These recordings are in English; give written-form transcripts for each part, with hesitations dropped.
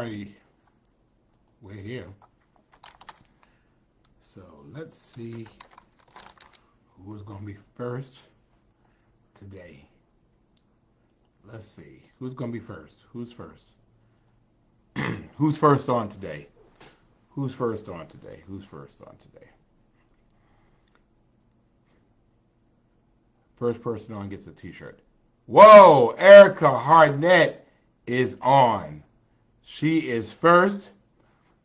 righty. We're here. So let's see who's going to be first today. Let's see. Who's going to be first? Who's first? Who's first on today? Who's first on today? Who's first on today? First person on gets a t-shirt. Whoa, Erica Harnett is on. She is first.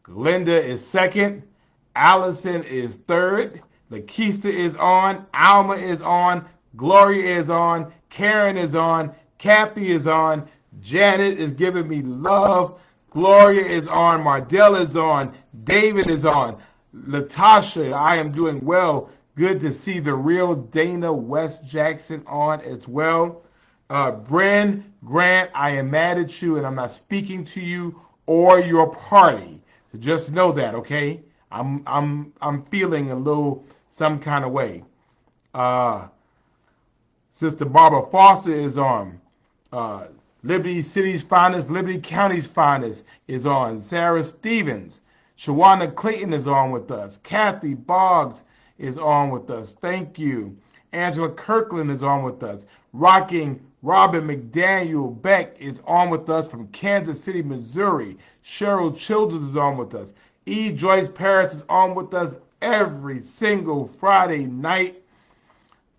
Glenda is second. Allison is third. Lakeista is on. Alma is on. Gloria is on. Karen is on. Kathy is on. Janet is giving me love. Gloria is on. Mardell is on. David is on. Latasha, I am doing well. Good to see the real Dana West Jackson on as well. Bren Grant, I am mad at you and I'm not speaking to you or your party. So just know that, okay? I'm feeling a little some kind of way. Sister Barbara Foster is on. Liberty City's finest, Liberty County's finest is on. Sarah Stevens. Shawana Clayton is on with us. Kathy Boggs is on with us. Thank you. Angela Kirkland is on with us. Rocking Robin McDaniel Beck is on with us from Kansas City, Missouri. Cheryl Childers is on with us. E. Joyce Paris is on with us every single Friday night.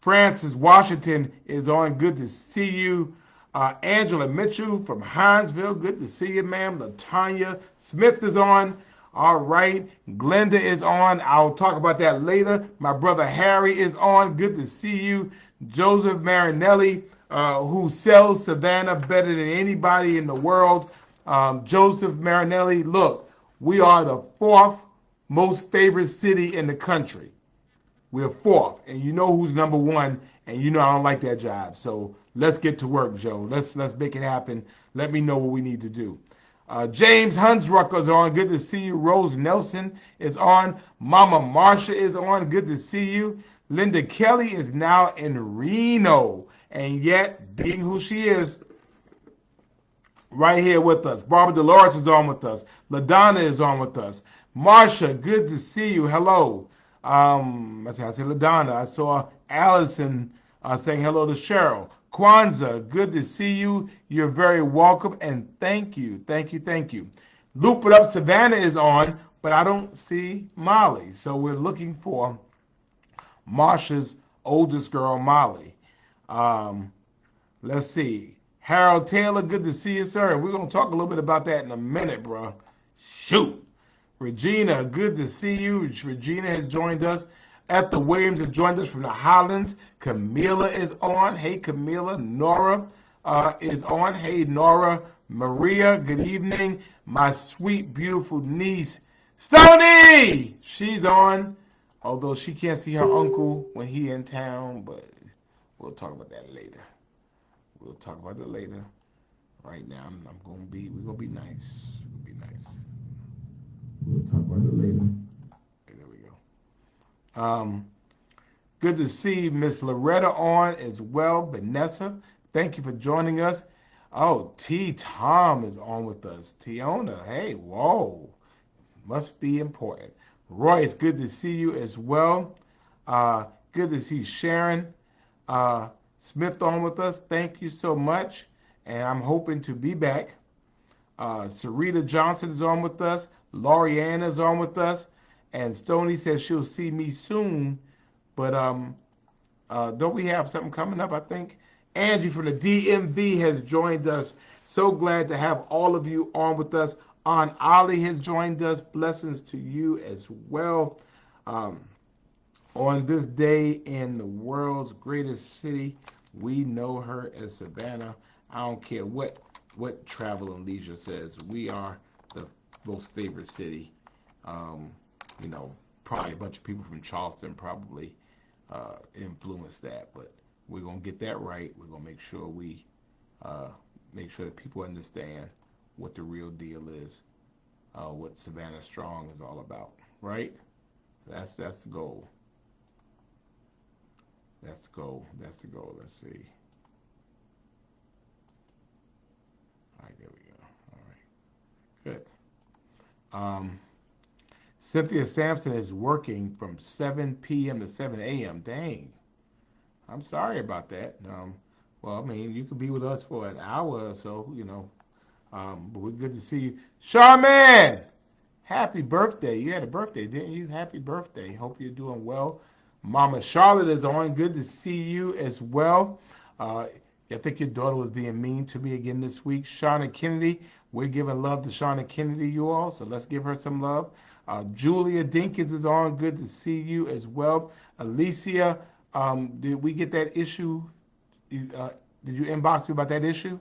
Francis Washington is on. Good to see you. Angela Mitchell from Hinesville. Good to see you, ma'am. Latanya Smith is on. All right. Glenda is on. I'll talk about that later. My brother Harry is on. Good to see you. Joseph Marinelli, who sells Savannah better than anybody in the world. Joseph Marinelli, look, we are the fourth most favorite city in the country. We're fourth, and you know who's number one, and you know I don't like that job. So let's get to work, Joe. Let's make it happen. Let me know what we need to do. James Hunsrucker is on. Good to see you. Rose Nelson is on. Mama Marsha is on. Good to see you. Linda Kelly is now in Reno, and yet being who she is, right here with us. Barbara Dolores is on with us. LaDonna is on with us. Marsha, good to see you. Hello. I said LaDonna. I saw Allison saying hello to Cheryl. Kwanzaa, good to see you. You're very welcome, and thank you. Thank you, thank you. Loop It Up Savannah is on, but I don't see Molly. So we're looking for Marsha's oldest girl, Molly. Let's see. Harold Taylor, good to see you, sir. We're going to talk a little bit about that in a minute, bro. Shoot. Regina, good to see you. Regina has joined us. Ethel Williams has joined us from the Highlands. Camila is on. Hey, Camila. Nora is on. Hey, Nora. Maria, good evening. My sweet, beautiful niece, Stony, she's on. Although she can't see her uncle when he in town, but we'll talk about that later. We'll talk about it later. Right now, we're gonna be nice. We'll be nice. We'll talk about it later. Okay, there we go. Good to see Miss Loretta on as well. Vanessa, thank you for joining us. Oh, T. Tom is on with us. Tiona, hey, whoa, must be important. Roy, it's good to see you as well. Good to see Sharon Smith on with us. Thank you so much, and I'm hoping to be back. Sarita Johnson is on with us. Lorianne is on with us, and Stoney says she'll see me soon. But don't we have something coming up? I think Angie from the DMV has joined us. So glad to have all of you on with us. Aunt Ollie has joined us. Blessings to you as well. On this day in the world's greatest city, we know her as Savannah. I don't care what Travel and Leisure says. We are the most favorite city. Probably a bunch of people from Charleston probably influenced that, but we're gonna get that right. We're gonna make sure that people understand what the real deal is, what Savannah Strong is all about, right? So that's the goal. That's the goal. That's the goal. Let's see. All right, there we go. All right, good. Um, Cynthia Sampson is working from 7 p.m. to 7 a.m. Dang. I'm sorry about that. Well, I mean, you could be with us for an hour or so, but we're good to see you. Charmaine, happy birthday. You had a birthday, didn't you? Happy birthday. Hope you're doing well. Mama Charlotte is on. Good to see you as well. I think your daughter was being mean to me again this week. Shauna Kennedy, we're giving love to Shauna Kennedy, you all, so let's give her some love. Julia Dinkins is on. Good to see you as well. Alicia, did we get that issue? Did you inbox me about that issue?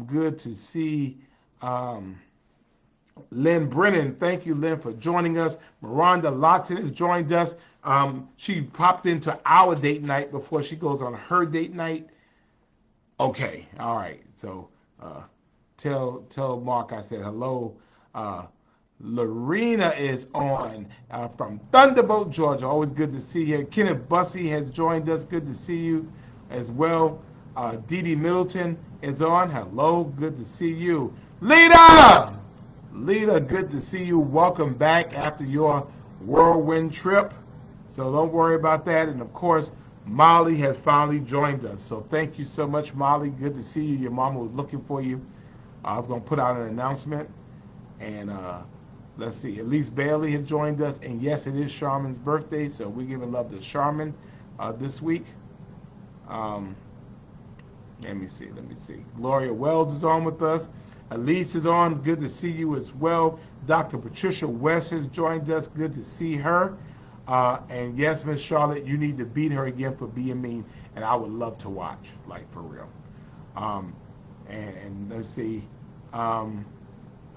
Good to see Lynn Brennan. Thank you, Lynn, for joining us. Miranda Lotton has joined us. She popped into our date night before she goes on her date night. Okay, all right. So tell Mark I said hello. Lorena is on from Thunderbolt, Georgia. Always good to see you. Kenneth Bussey has joined us. Good to see you as well. Dee Dee Middleton is on. Hello, good to see you. Lita! Lita, good to see you. Welcome back after your whirlwind trip. So don't worry about that. And of course, Molly has finally joined us. So thank you so much, Molly. Good to see you. Your mama was looking for you. I was going to put out an announcement. And let's see, Elise Bailey has joined us. And yes, it is Charmin's birthday. So we're giving love to Charmin this week. Let me see. Gloria Wells is on with us. Elise is on. Good to see you as well. Dr. Patricia West has joined us. Good to see her. And yes, Miss Charlotte, you need to beat her again for being mean. And I would love to watch, like for real. And let's see.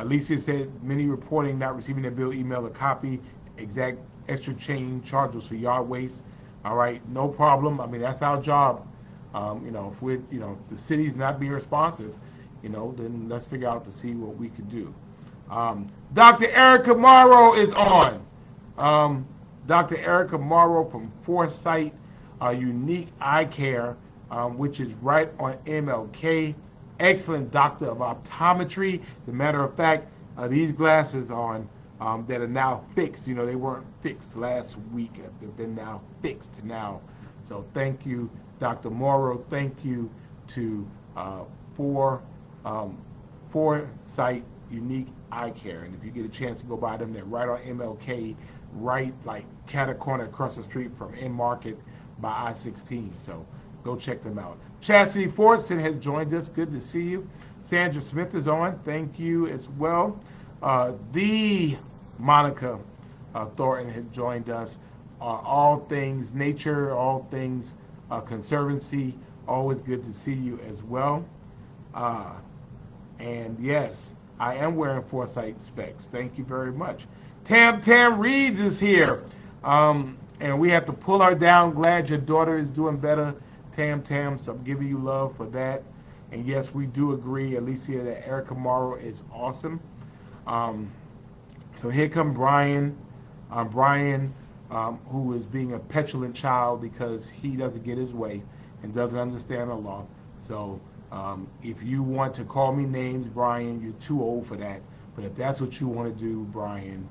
Alicia said, many reporting not receiving their bill, email a copy, exact extra chain charges for yard waste. All right, no problem. I mean, that's our job. If we're, if the city's not being responsive, then let's figure out to see what we could do. Dr. Erica Morrow is on. Dr. Erica Morrow from Foresight Unique Eye Care, which is right on MLK. Excellent doctor of optometry. As a matter of fact, these glasses on that are now fixed. They weren't fixed last week. They've been now fixed now. So thank you, Dr. Morrow. Thank you to Foresight Unique Eye Care. And if you get a chance to go by them, they're right on MLK, right like corner across the street from In Market by I-16. So go check them out. Chastity Fortson has joined us. Good to see you. Sandra Smith is on. Thank you as well. The Monica Thornton has joined us. All things nature, all things conservancy. Always good to see you as well. And yes, I am wearing Foresight specs. Thank you very much. Tam Reeds is here. And we have to pull her down. Glad your daughter is doing better, Tam. So I'm giving you love for that. And yes, we do agree, Alicia, that Erica Morrow is awesome. So here come Brian. Brian, who is being a petulant child because he doesn't get his way and doesn't understand the law. So if you want to call me names, Brian, you're too old for that. But if that's what you want to do, Brian,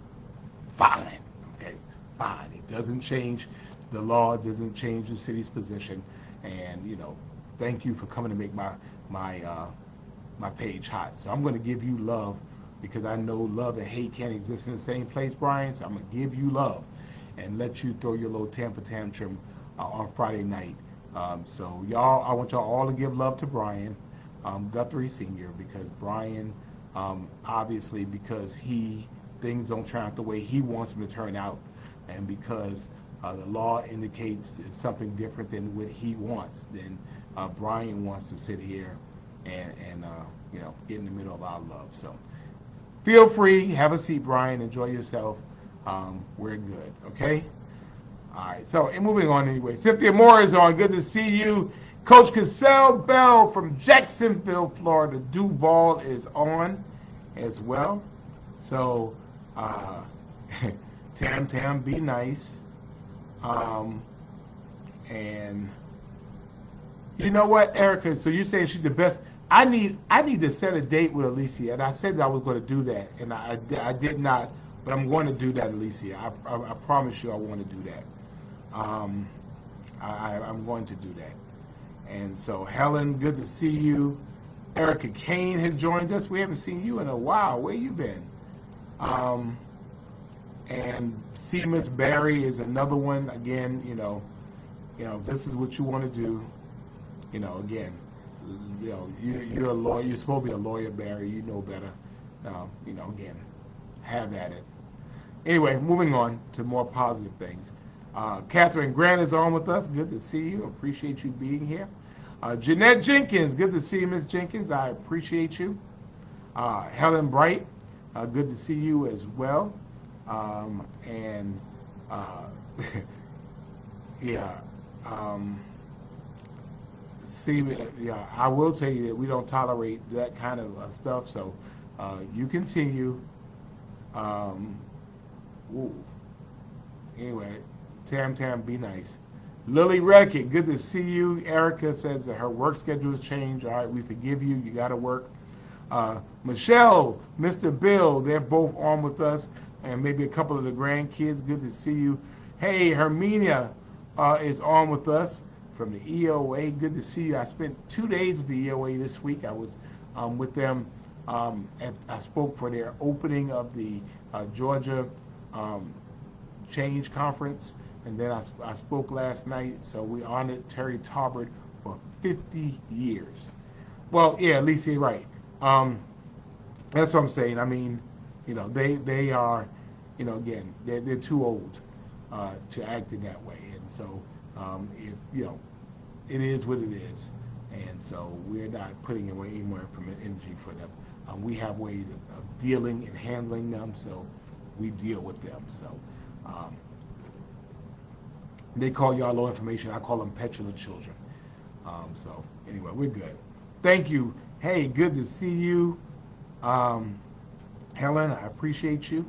fine. Okay, fine. It doesn't change the law. It doesn't change the city's position. And thank you for coming to make my page hot. So I'm going to give you love because I know love and hate can't exist in the same place, Brian. So I'm going to give you love and let you throw your little temper tantrum on Friday night. So y'all, I want y'all all to give love to Brian Guthrie Sr. because Brian, obviously, because things don't turn out the way he wants them to turn out, and because the law indicates it's something different than what he wants, then Brian wants to sit here and get in the middle of our love. So feel free, have a seat, Brian, enjoy yourself. We're good, okay? All right, so moving on anyway. Cynthia Moore is on. Good to see you. Coach Cassell Bell from Jacksonville, Florida. Duval is on as well. So, Tam, be nice. And you know what, Erica? So you're saying she's the best I need to set a date with Alicia, and I said that I was going to do that, and I did not, but I'm going to do that, Alicia. I promise you I want to do that. Um, I'm going to do that. And so, Helen, good to see you. Erica Kane has joined us. We haven't seen you in a while. Where you been? Um, and Seamus Barry is another one. Again, if this is what you want to do, again, you're a lawyer. You're supposed to be a lawyer, Barry. You know better. Again, have at it. Anyway, moving on to more positive things. Catherine Grant is on with us. Good to see you. Appreciate you being here. Jeanette Jenkins. Good to see you, Miss Jenkins. I appreciate you. Helen Bright. Good to see you as well. And yeah. Yeah, I will tell you that we don't tolerate that kind of stuff. So you continue. Ooh. Anyway, Tam, be nice. Lily Redkett, good to see you. Erica says that her work schedule has changed. All right, we forgive you. You got to work. Michelle, Mr. Bill, they're both on with us, and maybe a couple of the grandkids. Good to see you. Hey, Herminia is on with us from the EOA. Good to see you. I spent 2 days with the EOA this week. I was with them. I spoke for their opening of the Georgia Change Conference, and then I spoke last night. So we honored Terry Tarbert for 50 years. Well, yeah, at least you're right. That's what I'm saying. I mean, they are, again, they're too old to act in that way, and so if it is what it is, and so we're not putting away any more energy for them. We have ways of dealing and handling them, so we deal with them. So they call y'all low information. I call them petulant children. So anyway, we're good. Thank you. Hey, good to see you. Helen, I appreciate you.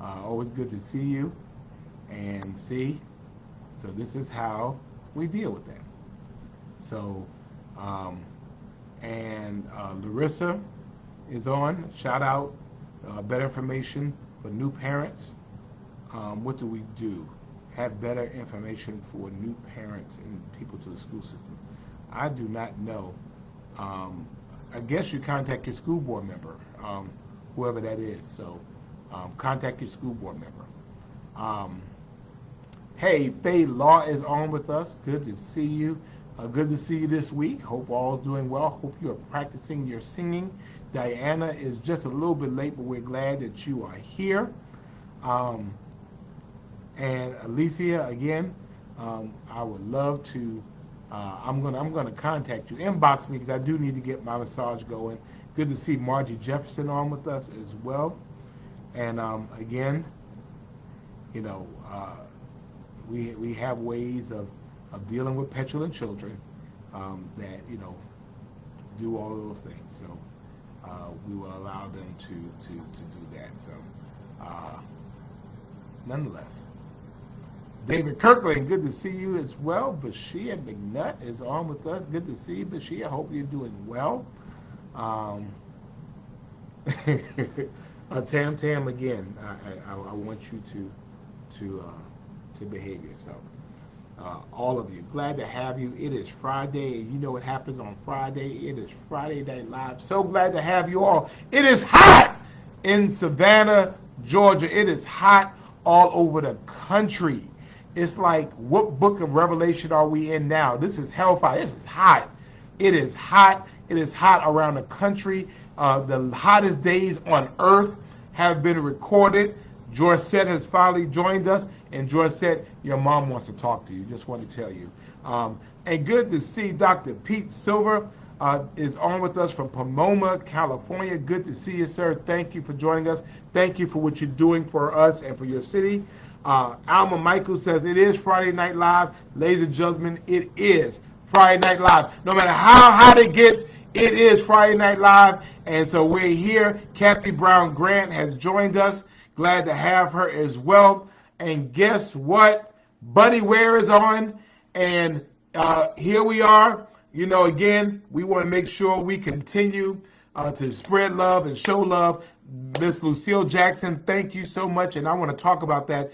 Always good to see you. And see, so this is how we deal with that. So, Larissa is on. Shout out, better information for new parents. What do we do? Have better information for new parents and people to the school system. I do not know. I guess you contact your school board member, whoever that is. So contact your school board member. Hey, Faye Law is on with us. Good to see you. Good to see you this week. Hope all's doing well. Hope you are practicing your singing. Diana is just a little bit late, but we're glad that you are here. And Alicia, again, I would love to. I'm gonna contact you. Inbox me because I do need to get my massage going. Good to see Margie Jefferson on with us as well. And again, we have ways of dealing with petulant children that do all of those things. So we will allow them to do that. So nonetheless. David Kirkland, good to see you as well. Bashir McNutt is on with us. Good to see you, Bashir. I hope you're doing well. Tam, again, I want you to behave yourself. All of you, glad to have you. It is Friday, and you know what happens on Friday. It is Friday Night Live. So glad to have you all. It is hot in Savannah, Georgia. It is hot all over the country. It's like, what book of Revelation are we in now? This is hellfire. This is hot. It is hot. It is hot around the country. The hottest days on earth have been recorded. Jorsette has finally joined us. And Jorsette, your mom wants to talk to you. Just want to tell you. And good to see Dr. Pete Silver is on with us from Pomona, California. Good to see you, sir. Thank you for joining us. Thank you for what you're doing for us and for your city. Alma Michael says, it is Friday Night Live. Ladies and gentlemen, it is Friday Night Live. No matter how hot it gets, it is Friday Night Live. And so we're here. Kathy Brown Grant has joined us. Glad to have her as well. And guess what? Buddy Ware is on. And here we are. again, we want to make sure we continue to spread love and show love. Miss Lucille Jackson, thank you so much, and I want to talk about that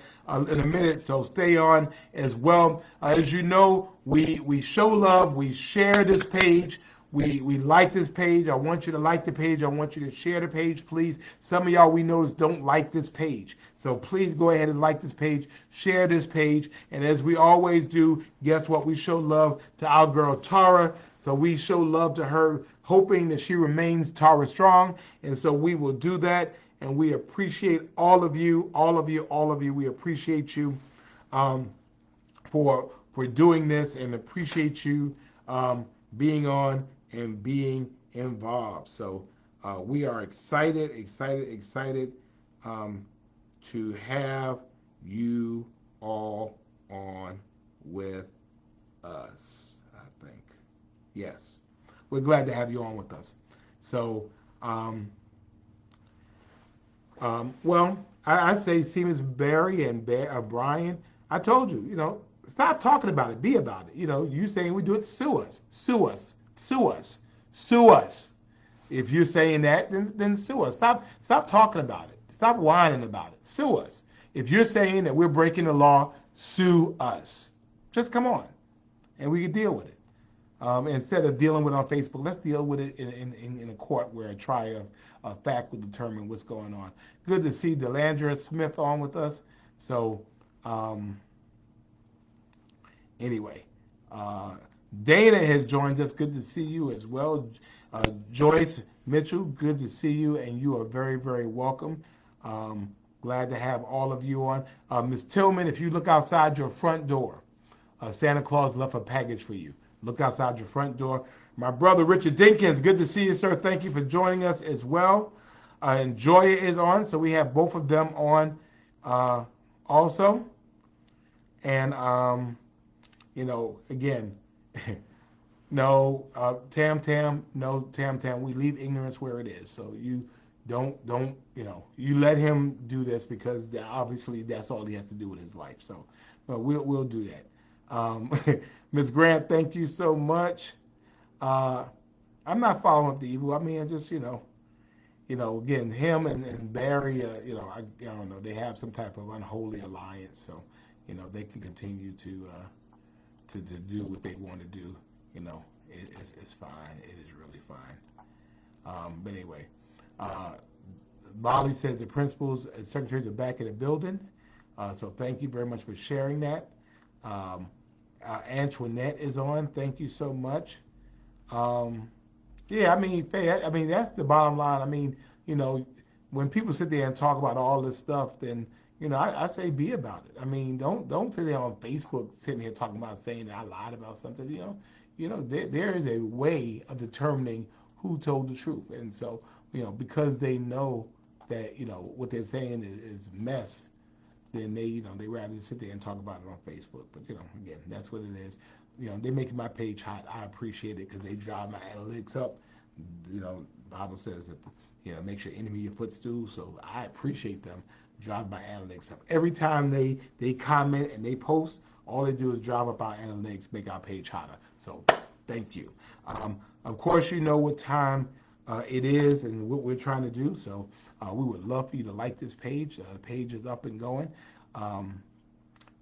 in a minute, so stay on as well. As you know, we show love, we share this page, we like this page. I want you to like the page. I want you to share the page, please. Some of y'all we notice don't like this page. So please go ahead and like this page, share this page. And as we always do, guess what? We show love to our girl Tara. So we show love to her, hoping that she remains Tara strong. And so we will do that. And we appreciate all of you, all of you, all of you. We appreciate you for doing this, and appreciate you being on and being involved. So we are excited to have you all on with us, I think. Yes, we're glad to have you on with us. So, well, I say Siemens Barry and Brian, I told you, stop talking about it, be about it. You saying we do it, sue us, sue us, sue us, sue us. If you're saying that, then sue us. Stop talking about it. Stop whining about it. Sue us. If you're saying that we're breaking the law, sue us. Just come on, and we can deal with it. Instead of dealing with it on Facebook, let's deal with it in a court where a trial of fact will determine what's going on. Good to see Delandra Smith on with us. So, anyway, Dana has joined us. Good to see you as well. Joyce Mitchell, good to see you, and you are very, very welcome. Glad to have all of you on. Ms. Tillman, if you look outside your front door, Santa Claus left a package for you. Look outside your front door. My brother Richard Dinkins, good to see you, sir. Thank you for joining us as well. And Joya is on, so we have both of them on also. And, again, no, Tam, we leave ignorance where it is. So you don't, you let him do this, because obviously that's all he has to do with his life. So we'll do that. Ms. Grant, thank you so much. I'm not following up the evil. I mean, just, again, him and Barry, I don't know, they have some type of unholy alliance. So, they can continue to do what they want to do. It's fine. It is really fine. But anyway, Molly says the principals and secretaries are back in the building. So thank you very much for sharing that. Antoinette is on. Thank you so much. Yeah, Faye, that's the bottom line. I mean, when people sit there and talk about all this stuff, then, I say be about it. I mean, don't sit there on Facebook sitting here talking about saying that I lied about something. There is a way of determining who told the truth. And so, because they know that, what they're saying is mess, then they rather sit there and talk about it on Facebook. But, again, that's what it is. They're making my page hot. I appreciate it, because they drive my analytics up. The Bible says that, makes your enemy your footstool. So I appreciate them drive my analytics up. Every time they comment and they post, all they do is drive up our analytics, make our page hotter. So thank you. Of course, you know what time it is and what we're trying to do. So we would love for you to like this page. The page is up and going.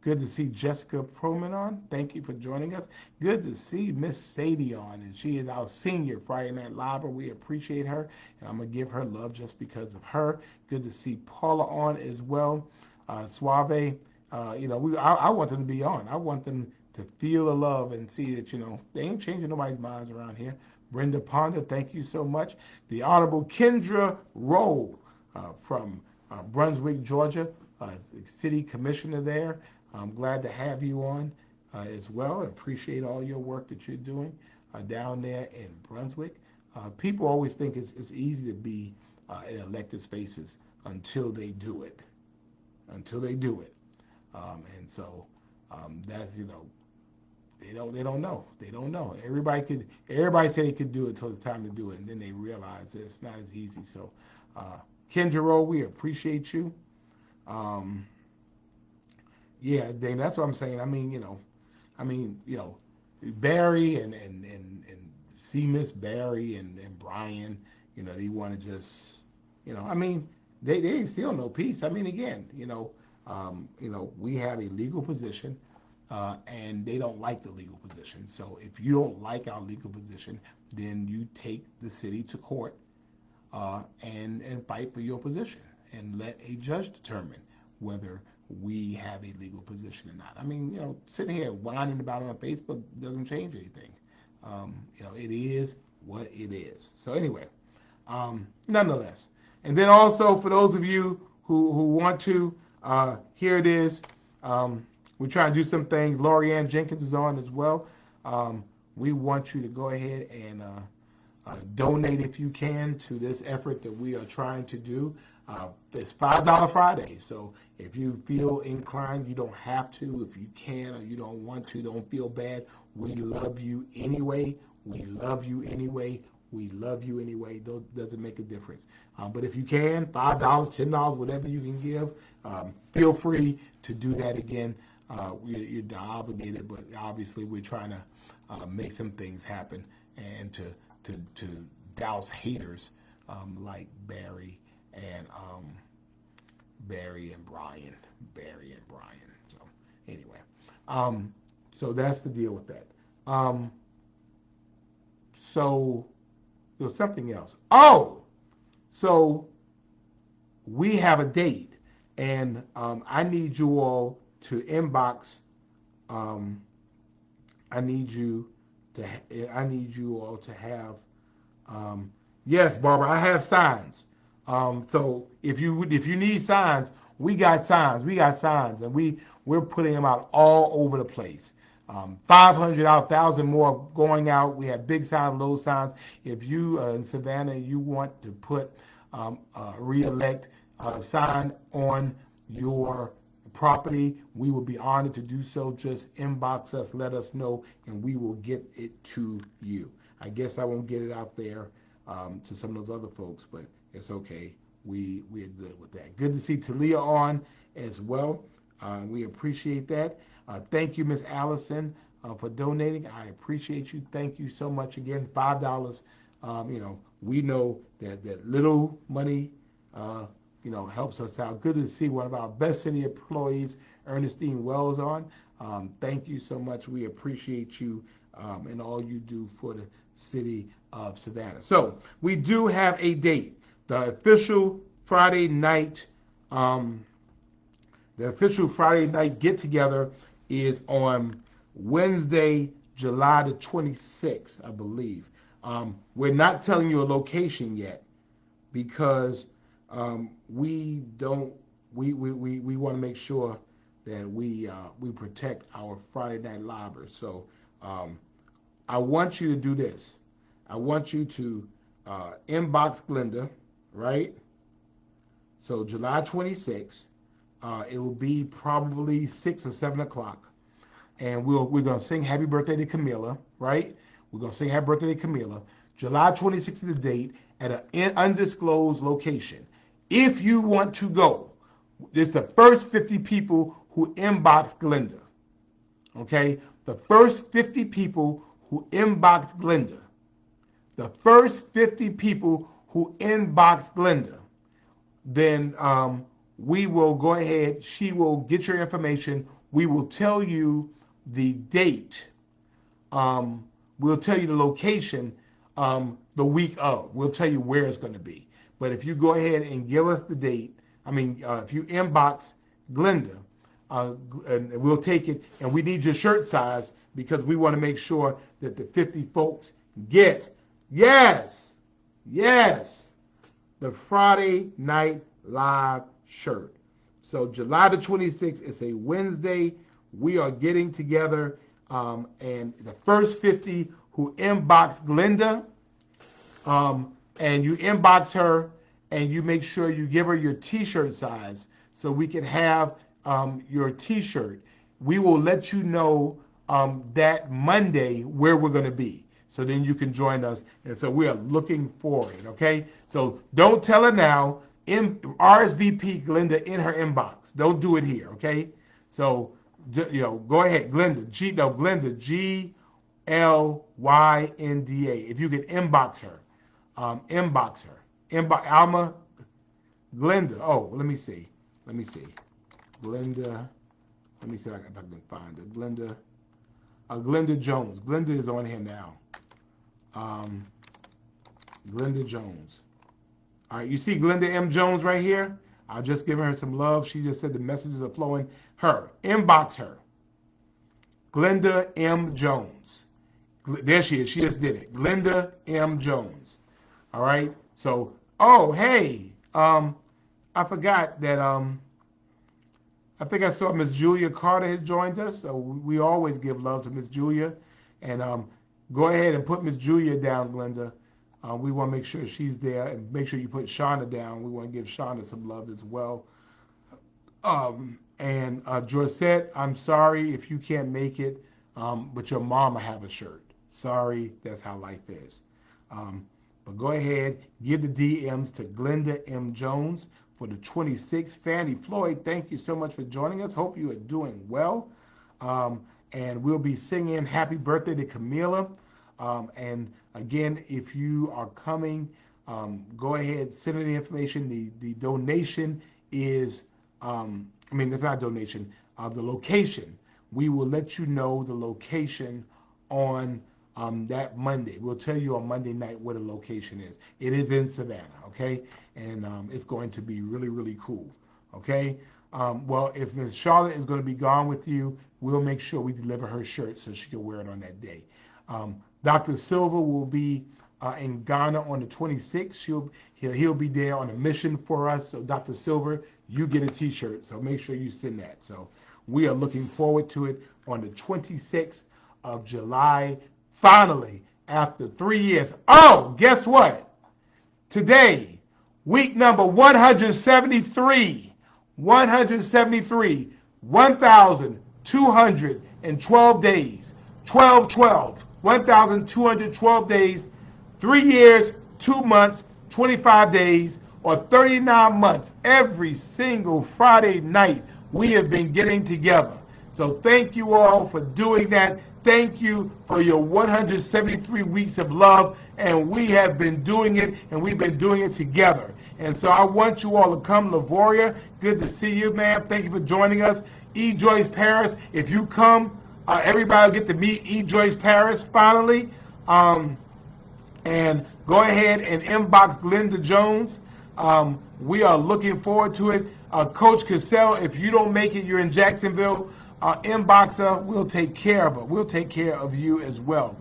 Good to see Jessica Proman on. Thank you for joining us. Good to see Miss Sadie on, and she is our senior Friday Night Live. We appreciate her, and I'm going to give her love just because of her. Good to see Paula on as well. Suave, I want them to be on. I want them to feel the love and see that, they ain't changing nobody's minds around here. Brenda Ponder, thank you so much. The Honorable Kendra Rowe from Brunswick, Georgia, city commissioner there. I'm glad to have you on as well. I appreciate all your work that you're doing down there in Brunswick. People always think it's easy to be in elected spaces until they do it. And so that's, they don't know. They don't know. Everybody said they could do it until it's time to do it, and then they realize that it's not as easy. So Kendra Rowe, we appreciate you. Yeah, Dane, that's what I'm saying. Barry and see Miss Barry and Brian, they want to just, I mean, they still no peace. I mean, again, we have a legal position, and they don't like the legal position. So if you don't like our legal position, then you take the city to court, and fight for your position, and let a judge determine whether we have a legal position or not. I mean, sitting here whining about it on Facebook doesn't change anything. It is what it is. So anyway, nonetheless. And then also for those of you who want to, here it is. We're trying to do some things. Lorianne Jenkins is on as well. We want you to go ahead and donate if you can to this effort that we are trying to do. It's $5 Friday, so if you feel inclined, you don't have to. If you can or you don't want to, don't feel bad. We love you anyway. We love you anyway. We love you anyway. Doesn't make a difference. But if you can, $5, $10, whatever you can give, feel free to do that again. You're not obligated, but obviously we're trying to make some things happen and to douse haters like Barry and Brian. So anyway, so that's the deal with that. So there was something else. Oh, so we have a date, and I need you all to inbox. I need you all to have. Yes, Barbara, I have signs. So if you need signs, we got signs, and we're putting them out all over the place. 500 out, 1,000 more going out. We have big signs, little signs. If you in Savannah, you want to put re-elect sign on your property, we will be honored to do so. Just inbox us, let us know, and we will get it to you. I guess I won't get it out there to some of those other folks, but it's okay. We're good with that. Good to see Talia on as well. We appreciate that. Thank you, Miss Allison, for donating. I appreciate you. Thank you so much again. $5. We know that little money, helps us out. Good to see one of our best city employees, Ernestine Wells, on. Thank you so much. We appreciate you and all you do for the city of Savannah. So we do have a date. The official Friday night get together is on Wednesday, July the 26th, I believe. We're not telling you a location yet because we want to make sure that we protect our Friday night livers. So I want you to do this. I want you to inbox Glenda, right? So July 26th, it will be probably 6 or 7 o'clock. And we're going to sing Happy Birthday to Camilla, right? We're going to sing Happy Birthday to Camilla. July 26th is the date at an undisclosed location. If you want to go, it's the first 50 people who inbox Glenda, okay? The first 50 people who inbox Glenda. The first 50 people who inbox Glenda, then we will go ahead. She will get your information. We will tell you the date. We'll tell you the location the week of. We'll tell you where it's going to be. But if you go ahead and give us the date, if you inbox Glenda, and we'll take it, and we need your shirt size because we want to make sure that the 50 folks get, yes, the Friday Night Live shirt. So July the 26th is a Wednesday. We are getting together, and the first 50 who inbox Glenda, and you inbox her, and you make sure you give her your T-shirt size so we can have your T-shirt. We will let you know that Monday where we're going to be. So then you can join us. And so we are looking forward, okay? So don't tell her now. RSVP Glenda in her inbox. Don't do it here, okay? So, go ahead, Glenda. Glenda, If you can inbox her, inbox her. Alma Glenda. Oh, let me see. Glenda. Let me see if I can find her. Glenda Jones. Glenda is on here now. Glenda Jones. All right, you see Glenda M. Jones right here? I'll just give her some love. She just said the messages are flowing. Her. Inbox her. Glenda M. Jones. There she is. She just did it. Glenda M. Jones. All right. So, oh, hey. I forgot that I think I saw Miss Julia Carter has joined us. So we always give love to Miss Julia. And go ahead and put Miss Julia down, Glenda. We want to make sure she's there, and make sure you put Shauna down. We want to give Shauna some love as well. And Josette, I'm sorry if you can't make it, but your mama have a shirt. Sorry, that's how life is. But go ahead, give the DMs to Glenda M. Jones for the 26th. Fannie Floyd, thank you so much for joining us. Hope you are doing well. And we'll be singing Happy Birthday to Camila. And again, if you are coming, go ahead, send in the information. The donation is, it's not donation, the location. We will let you know the location on that Monday. We'll tell you on Monday night where the location is. It is in Savannah, okay? And it's going to be really, really cool, okay? Well, if Ms. Charlotte is going to be gone with you, we'll make sure we deliver her shirt so she can wear it on that day. Dr. Silva will be in Ghana on the 26th. He'll be there on a mission for us. So Dr. Silva, you get a t-shirt. So make sure you send that. So we are looking forward to it on the 26th of July. Finally, after 3 years. Oh, guess what? Today, week number 173, 1,212 days, 1,212 days, 3 years, 2 months, 25 days, or 39 months. Every single Friday night, we have been getting together. So thank you all for doing that. Thank you for your 173 weeks of love. And we have been doing it, and we've been doing it together. And so I want you all to come. Lavoria, good to see you, ma'am. Thank you for joining us. E. Joyce Paris, if you come, everybody will get to meet E. Joyce Paris finally. And go ahead and inbox Glenda Jones. We are looking forward to it. Coach Cassell, if you don't make it, you're in Jacksonville, inbox her. We'll take care of her. We'll take care of you as well.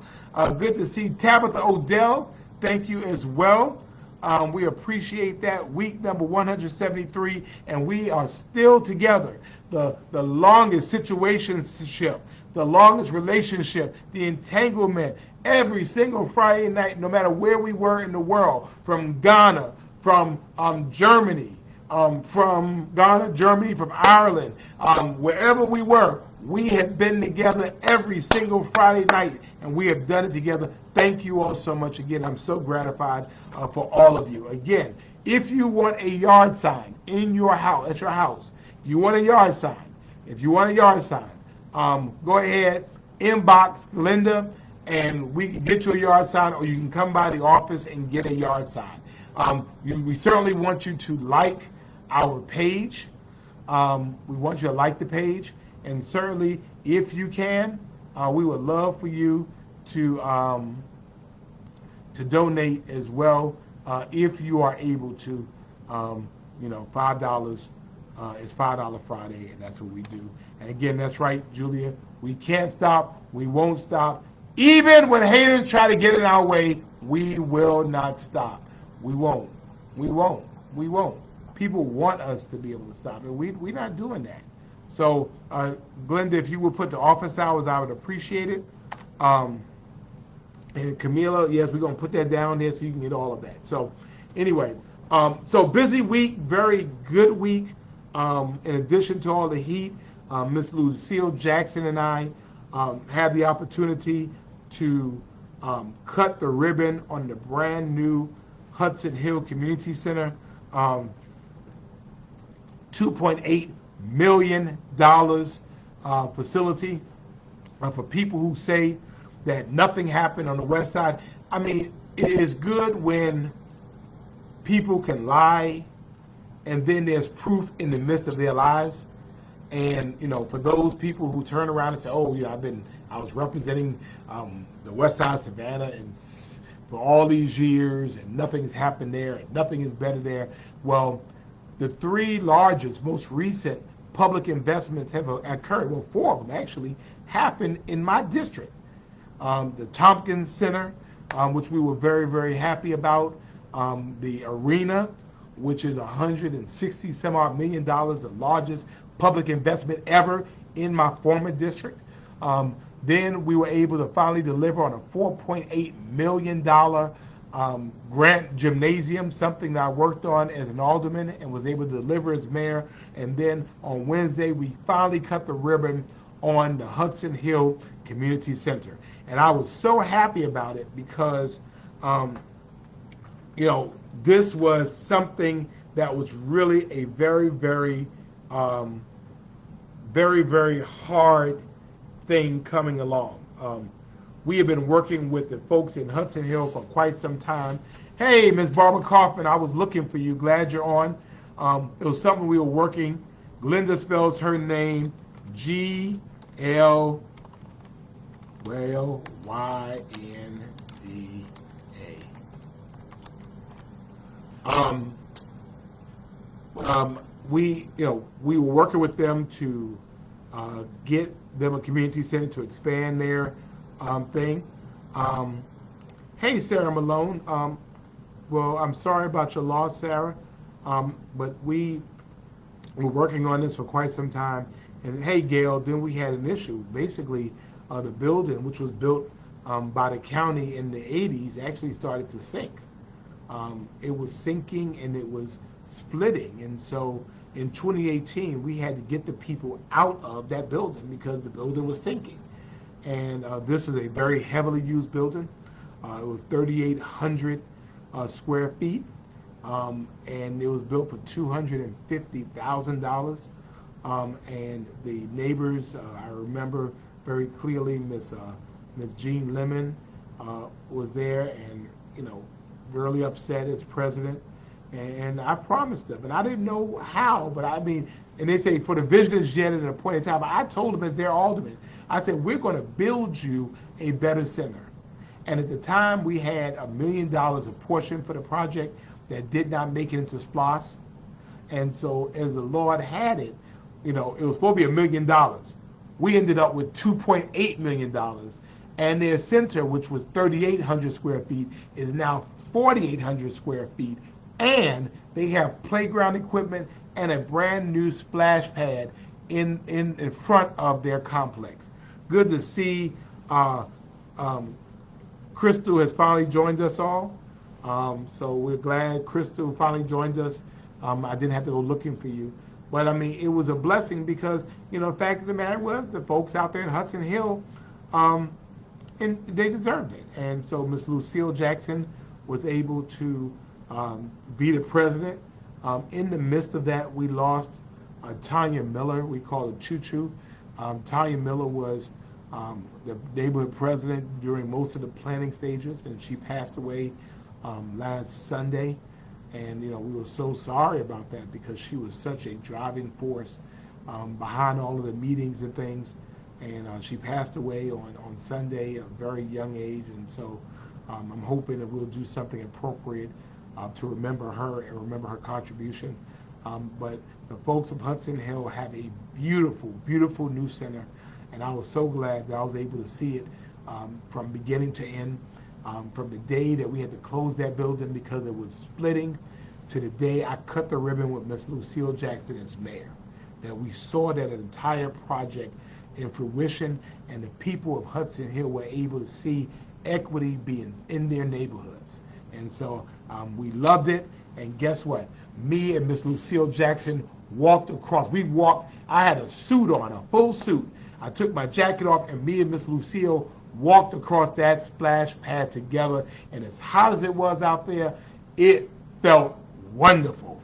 Good to see Tabitha Odell. Thank you as well. We appreciate that. Week number 173, and we are still together. The longest situationship, the longest relationship, the entanglement, every single Friday night, no matter where we were in the world, from Ghana, from Germany, from Ireland, wherever we were, we have been together every single Friday night, and we have done it together. Thank you all so much. Again, I'm so gratified for all of you. Again, if you want a yard sign in your house, at your house, if you want a yard sign, go ahead, inbox Linda, and we can get you a yard sign, or you can come by the office and get a yard sign. We certainly want you to like our page. We want you to like the page, and certainly, if you can, we would love for you to donate as well, if you are able to. $5 is $5 Friday, and that's what we do. And again, that's right, Julia. We can't stop. We won't stop. Even when haters try to get in our way, we will not stop. We won't. People want us to be able to stop it. We're not doing that. So, Glenda, if you would put the office hours, I would appreciate it. And Camila, yes, we're going to put that down there so you can get all of that. So, anyway, so busy week, very good week. In addition to all the heat, Miss Lucille Jackson and I had the opportunity to cut the ribbon on the brand new Hudson Hill Community Center, $2.8 million facility for people who say that nothing happened on the west side. I mean, it is good when people can lie and then there's proof in the midst of their lies. And for those people who turn around and say, "Oh, I was representing the West Side of Savannah and for all these years, and nothing has happened there, and nothing is better there." Well, the three largest, most recent public investments have occurred. Well, four of them actually happened in my district. The Tompkins Center, which we were very, very happy about. The arena, which is $160 some odd million, the largest public investment ever in my former district. Then we were able to finally deliver on a $4.8 million grant gymnasium, something that I worked on as an alderman and was able to deliver as mayor. And then on Wednesday, we finally cut the ribbon on the Hudson Hill Community Center. And I was so happy about it because, this was something that was really a very, very, very, very hard thing coming along. We have been working with the folks in Hudson Hill for quite some time. Hey, Ms. Barbara Kaufman, I was looking for you. Glad you're on. It was something we were working. Glenda spells her name Glynda. We were working with them to get them a community center to expand their thing. Hey, Sarah Malone. Well, I'm sorry about your loss, Sarah, but we were working on this for quite some time. And hey, Gail, then we had an issue. Basically, the building, which was built by the county in the 80s, actually started to sink. It was sinking and it was splitting. And so in 2018, we had to get the people out of that building because the building was sinking. And this is a very heavily used building. It was 3,800 square feet, and it was built for $250,000. And the neighbors, I remember very clearly, Miss Jean Lemon was there, and really upset as president. And I promised them, and I didn't know how, but I mean, and they say for the vision is yet at a point in time. I told them as their alderman, I said, we're going to build you a better center. And at the time, we had $1 million a portion for the project that did not make it into SPLOST. And so as the Lord had it, it was supposed to be $1 million. We ended up with $2.8 million. And their center, which was 3,800 square feet, is now 4,800 square feet. And they have playground equipment and a brand new splash pad in front of their complex. Good to see Crystal has finally joined us all. So we're glad Crystal finally joined us. I didn't have to go looking for you. But I mean, it was a blessing because, the fact of the matter was the folks out there in Hudson Hill, and they deserved it. And so Ms. Lucille Jackson was able to be the president. In the midst of that, we lost Tanya Miller. We call her Choo Choo. Tanya Miller was the neighborhood president during most of the planning stages, and she passed away last Sunday. And we were so sorry about that because she was such a driving force behind all of the meetings and things. And she passed away on Sunday at a very young age. And so I'm hoping that we'll do something appropriate to remember her and remember her contribution. But the folks of Hudson Hill have a beautiful, beautiful new center. And I was so glad that I was able to see it from beginning to end. From the day that we had to close that building because it was splitting to the day I cut the ribbon with Miss Lucille Jackson as mayor. That we saw that entire project in fruition, and the people of Hudson Hill were able to see equity being in their neighborhoods. And so we loved it. And guess what? Me and Miss Lucille Jackson walked across. We walked. I had a suit on, a full suit. I took my jacket off, and me and Miss Lucille walked across that splash pad together. And as hot as it was out there, it felt wonderful.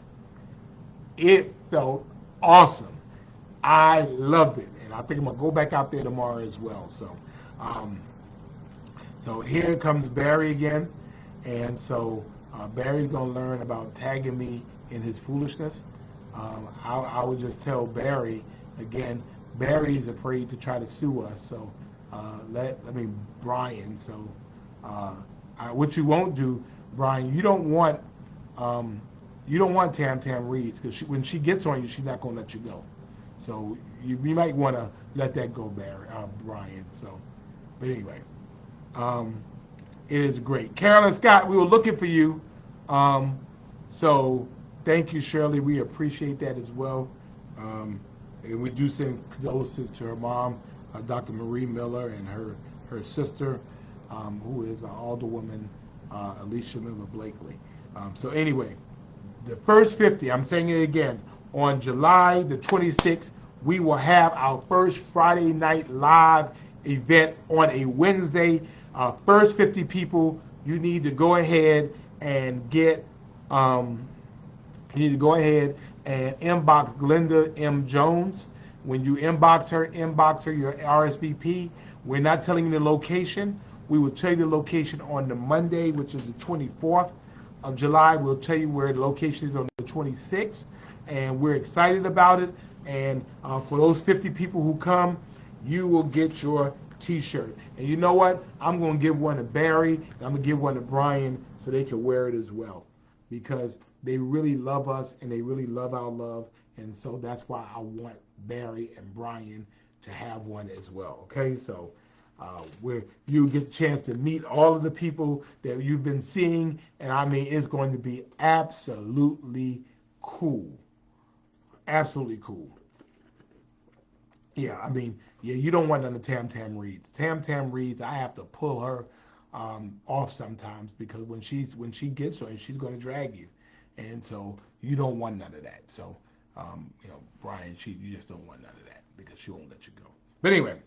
It felt awesome. I loved it. And I think I'm going to go back out there tomorrow as well. So So here comes Barry again. And so Barry's going to learn about tagging me in his foolishness. I would just tell Barry, again, Barry is afraid to try to sue us. So Brian. So what you won't do, Brian, you don't want Tam Tam Reeds, because when she gets on you, she's not going to let you go. So you might want to let that go, Brian. So, but anyway, it is great. Carolyn Scott, we were looking for you. So thank you, Shirley. We appreciate that as well. And we do send condolences to her mom, Dr. Marie Miller, and her sister, who is Alderwoman Alicia Miller Blakely. So anyway, the first 50, I'm saying it again, on July the 26th, we will have our first Friday Night Live event on a Wednesday. First 50 people, you need to go ahead and inbox Glenda M. Jones. When you inbox her your RSVP. We're not telling you the location. We will tell you the location on the Monday, which is the 24th of July. We'll tell you where the location is on the 26th. And we're excited about it. And for those 50 people who come, you will get your T-shirt. And you know what? I'm going to give one to Barry, and I'm going to give one to Brian so they can wear it as well. Because they really love us, and they really love our love. And so that's why I want Barry and Brian to have one as well. Okay? So where you get a chance to meet all of the people that you've been seeing. And I mean, it's going to be absolutely cool. Absolutely cool. Yeah, I mean, you don't want none of Tam Tam Reeds. Tam Tam Reeds, I have to pull her off sometimes, because when she gets on, she's going to drag you, and so you don't want none of that. So, Brian, you just don't want none of that, because she won't let you go. But anyway,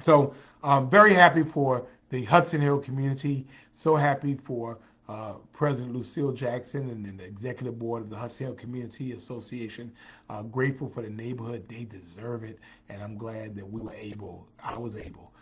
so I'm very happy for the Hudson Hill community. So happy for President Lucille Jackson and the executive board of the Hudson Hill Community Association. Grateful for the neighborhood. They deserve it. And I'm glad that I was able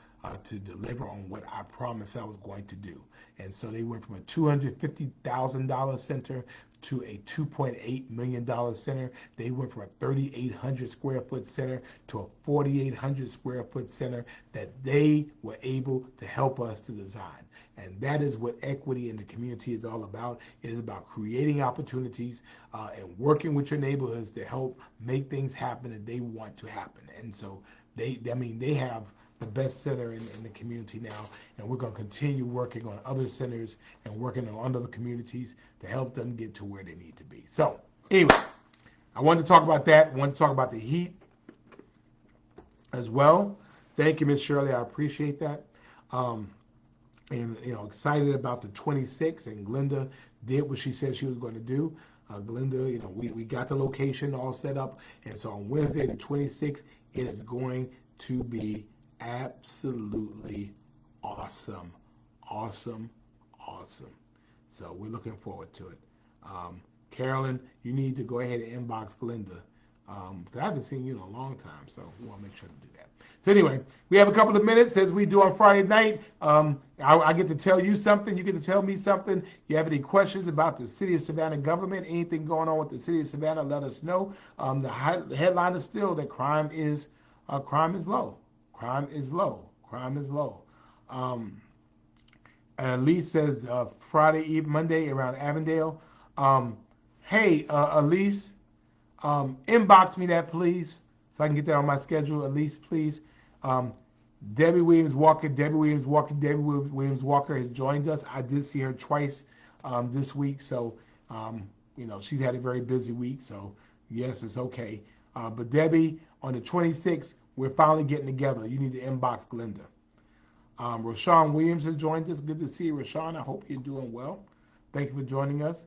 to deliver on what I promised I was going to do. And so they went from a $250,000 center to a $2.8 million center. They went from a 3,800 square foot center to a 4,800 square foot center that they were able to help us to design. And that is what equity in the community is all about. It is about creating opportunities and working with your neighborhoods to help make things happen that they want to happen. And so they have the best center in the community now, and we're going to continue working on other centers and working on other communities to help them get to where they need to be. So anyway, I wanted to talk about that. I wanted to talk about the heat as well. Thank you, Ms. Shirley. I appreciate that. And excited about the 26th, and Glenda did what she said she was going to do. Glenda, we got the location all set up, and so on Wednesday the 26th, it is going to be absolutely awesome. So we're looking forward to it. Carolyn, you need to go ahead and inbox Glenda. I haven't seen you in a long time, so we want to make sure to do that. So anyway, we have a couple of minutes, as we do on Friday night. I get to tell you something. You get to tell me something. You have any questions about the City of Savannah government, anything going on with the City of Savannah, let us know. The headline is still that crime is low. Crime is low. Elise says Monday around Avondale. Hey, Elise, inbox me that, please, so I can get that on my schedule. Elise, please. Debbie Williams Walker has joined us. I did see her twice this week, so she's had a very busy week. So yes, it's okay. But Debbie, on the 26th, we're finally getting together. You need to inbox Glenda. Rashawn Williams has joined us. Good to see you, Rashawn. I hope you're doing well. Thank you for joining us.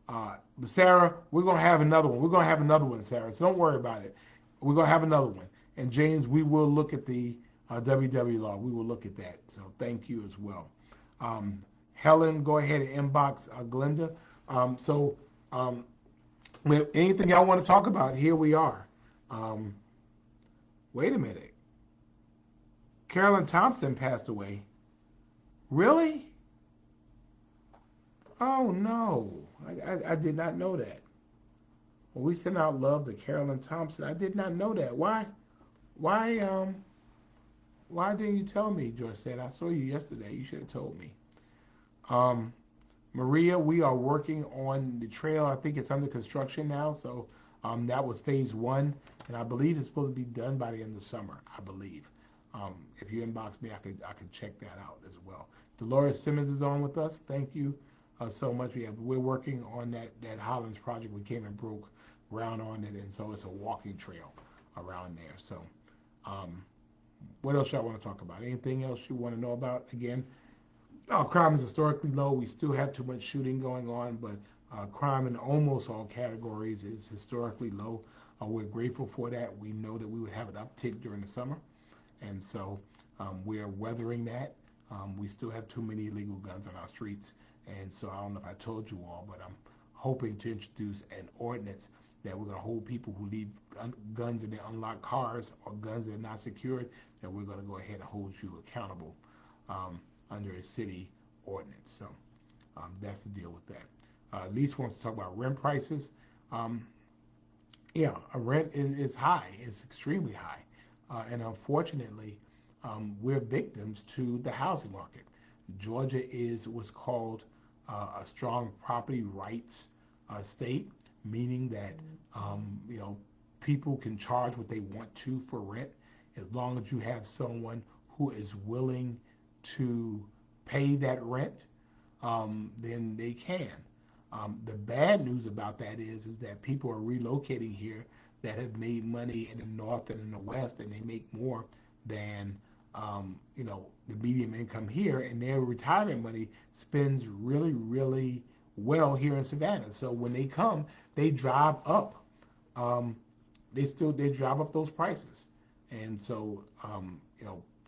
But Sarah, we're going to have another one. Sarah, so don't worry about it. We're going to have another one. And James, we will look at the WW law. We will look at that. So thank you as well. Helen, go ahead and inbox Glenda. Anything y'all want to talk about, here we are. Wait a minute. Carolyn Thompson passed away. Really? Oh no, I did not know that. Well, we send out love to Carolyn Thompson. I did not know that. Why why didn't you tell me? George said, I saw you yesterday. You should have told me. Um, Maria, we are working on the trail. I think it's under construction now. So that was phase one, and I believe it's supposed to be done by the end of summer. I believe. If you inbox me, I could check that out as well. Dolores Simmons is on with us. Thank you so much. We're working on that Highlands project. We came and broke ground on it, and so it's a walking trail around there. So, um, what else y'all want to talk about? Anything else you want to know about? Again, crime is historically low. We still have too much shooting going on, but crime in almost all categories is historically low. We're grateful for that. We know that we would have an uptick during the summer, and so we're weathering that. We still have too many illegal guns on our streets, and so I don't know if I told you all, but I'm hoping to introduce an ordinance that we're going to hold people who leave guns in their unlocked cars or guns that are not secured, that we're going to go ahead and hold you accountable um, under a city ordinance. So that's the deal with that. Lise wants to talk about rent prices. Um, yeah, a rent is high. It's extremely high. And unfortunately, we're victims to the housing market. Georgia is what's called a strong property rights state, meaning that people can charge what they want to for rent as long as you have someone who is willing to pay that rent, then they can. The bad news about that is that people are relocating here that have made money in the north and in the west, and they make more than the medium income here, and their retirement money spends really, really well here in Savannah. So when they come, they drive up. Um, they drive up those prices, and so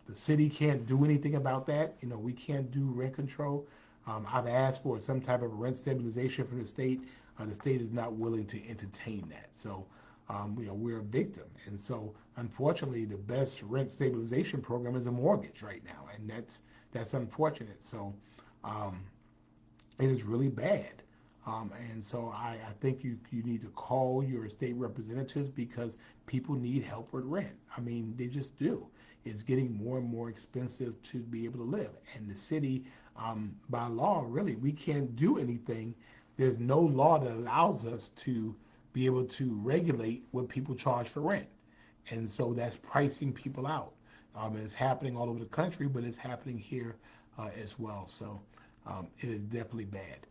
the city can't do anything about that. We can't do rent control. I've asked for some type of rent stabilization from the state. The state is not willing to entertain that. So, we're a victim. And so, unfortunately, the best rent stabilization program is a mortgage right now, and that's unfortunate. So, um, it is really bad. And so I think you need to call your state representatives because people need help with rent. I mean, they just do. It's getting more and more expensive to be able to live. And the city, by law, really, we can't do anything. There's no law that allows us to be able to regulate what people charge for rent. And so that's pricing people out. And it's happening all over the country, but it's happening here as well. So it is definitely bad.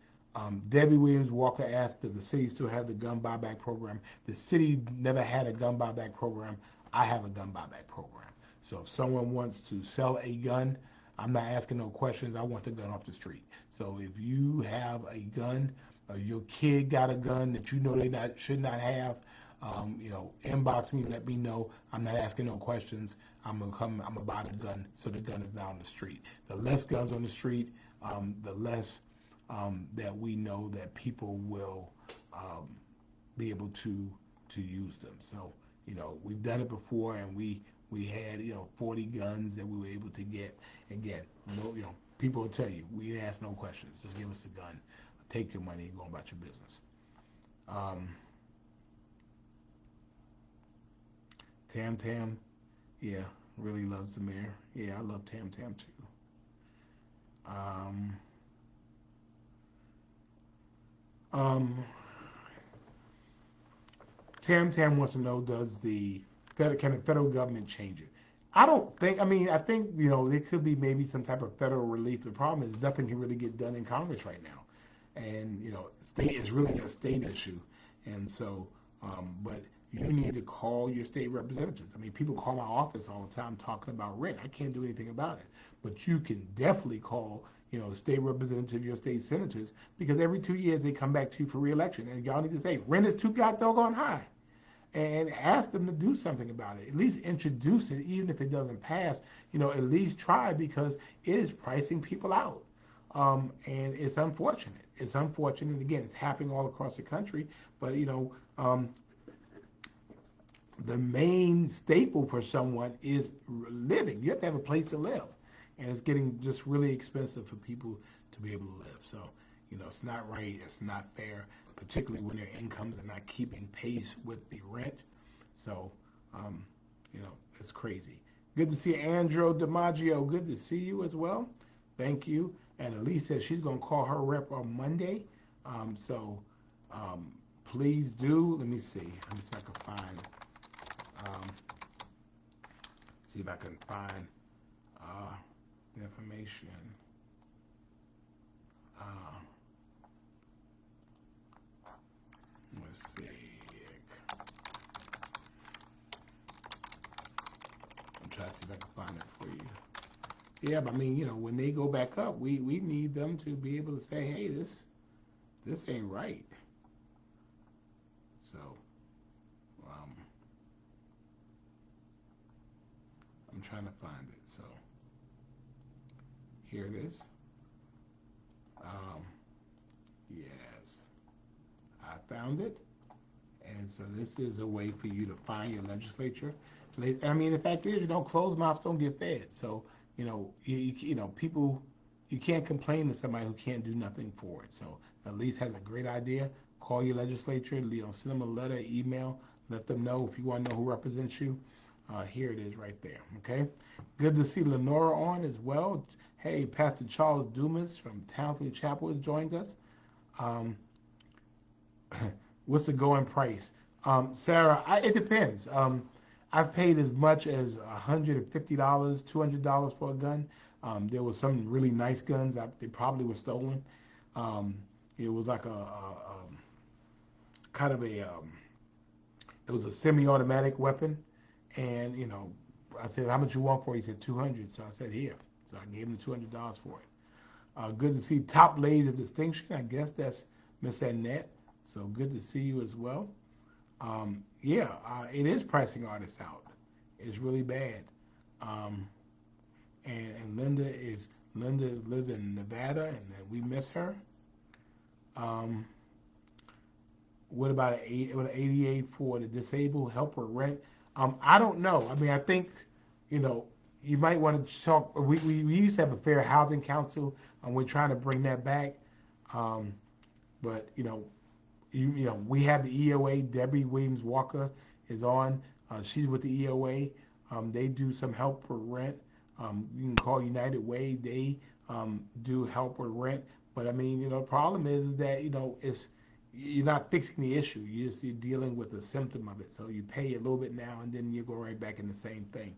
Debbie Williams Walker asked, does the city still have the gun buyback program? The city never had a gun buyback program. I have a gun buyback program. So if someone wants to sell a gun, I'm not asking no questions. I want the gun off the street. So if you have a gun, or your kid got a gun that you know should not have, inbox me, let me know. I'm not asking no questions. I'm gonna buy the gun so the gun is not on the street. The less guns on the street, the less that we know that people will be able to use them. So we've done it before, and we had 40 guns that we were able to get. Again, people will tell you we didn't ask no questions. Just give us the gun, take your money, and go about your business. Um, Tam Tam, yeah, really loves the mayor. Yeah, I love Tam Tam too. Um, um, Tam Tam wants to know, can the federal government change it? I don't think. I mean, I think there could be maybe some type of federal relief. The problem is nothing can really get done in Congress right now, and state is really a state issue, and so, but you need to call your state representatives. I mean, people call my office all the time talking about rent. I can't do anything about it, but you can definitely call state representatives, your state senators, because every 2 years they come back to you for reelection, and y'all need to say rent is too god doggone high, and ask them to do something about it. At least introduce it, even if it doesn't pass. At least try, because it is pricing people out, and it's unfortunate. It's unfortunate. Again, it's happening all across the country, but the main staple for someone is living. You have to have a place to live. and it's getting just really expensive for people to be able to live. So, it's not right, it's not fair, particularly when their incomes are not keeping pace with the rent. So, um, it's crazy. Good to see Andrew DiMaggio. Good to see you as well. Thank you. And Elise says she's going to call her rep on Monday. So please do. Let me see. Let me see if I can find. See if I can find the information. Let's see. I'm trying to see if I can find it for you. Yeah, but I mean, when they go back up, we need them to be able to say, hey, this ain't right. So, I'm trying to find it. So, here it is. Yes, I found it. And so this is a way for you to find your legislature. I mean, the fact is, closed mouths don't get fed. So, people, you can't complain to somebody who can't do nothing for it. So Elise has a great idea. Call your legislature, send them a letter, email, let them know if you want to know who represents you. Here it is right there. Okay. Good to see Lenora on as well. Hey, Pastor Charles Dumas from Townsley Chapel has joined us. What's the going price? Sarah, it depends. I've paid as much as $150, $200 for a gun. There were some really nice guns. They probably were stolen. It was like a kind of a, it was a semi-automatic weapon. And, I said, how much you want for it? He said, 200. So I said, here. So I gave him the $200 for it. Good to see Top Ladies of Distinction. I guess that's Miss Annette. So good to see you as well. It is pricing artists out. It's really bad. And Linda lived in Nevada, and we miss her. What about an 88 for the disabled helper rent? I don't know. I mean, I think, you might want to talk. We used to have a fair housing council, and we're trying to bring that back. But we have the EOA. Debbie Williams Walker is on. She's with the EOA. They do some help with rent. You can call United Way. They do help with rent. But I mean, the problem is that you're not fixing the issue. You're dealing with the symptom of it. So you pay a little bit now, and then you go right back in the same thing.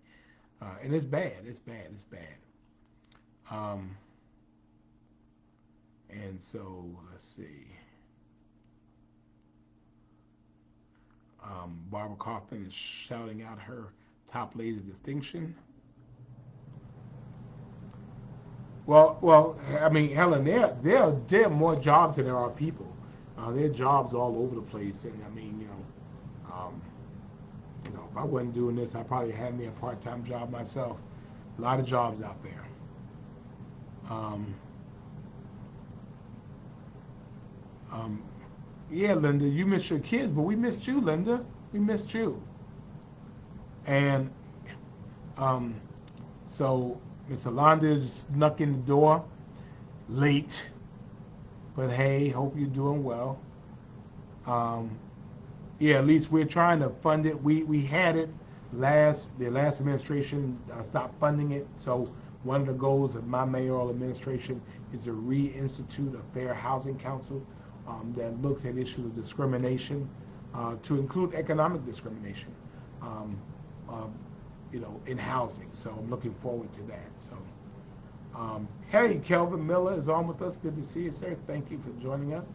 And it's bad. It's bad. It's bad. And so let's see. Barbara Kaufman is shouting out her top ladies of distinction. Well, I mean, Helen, there are more jobs than there are people. There are jobs all over the place, and I mean, if I wasn't doing this, I'd probably have me a part-time job myself. A lot of jobs out there. Yeah, Linda, you missed your kids, but we missed you, Linda. We missed you. And so Miss Alonda snuck in the door late, but hey, hope you're doing well. At least we're trying to fund it. We had it the last administration stopped funding it. So one of the goals of my mayoral administration is to reinstitute a fair housing council that looks at issues of discrimination, to include economic discrimination, in housing. So I'm looking forward to that. So, hey, Kelvin Miller is on with us. Good to see you, sir. Thank you for joining us.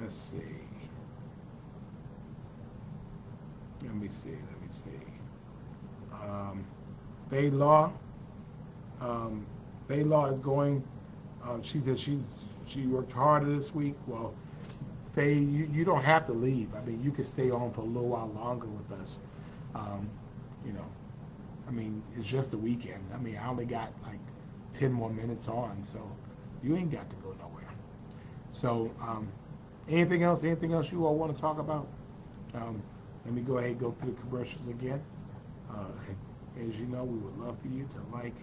Let's see. Let me see. Faye Law. Faye Law is going. She said she worked harder this week. Well, Faye, you don't have to leave. I mean, you could stay on for a little while longer with us. I mean, it's just the weekend. I mean, I only got like 10 more minutes on, so you ain't got to go nowhere. So, anything else you all want to talk about? Let me go ahead and go through the commercials again. As you know, we would love for you to like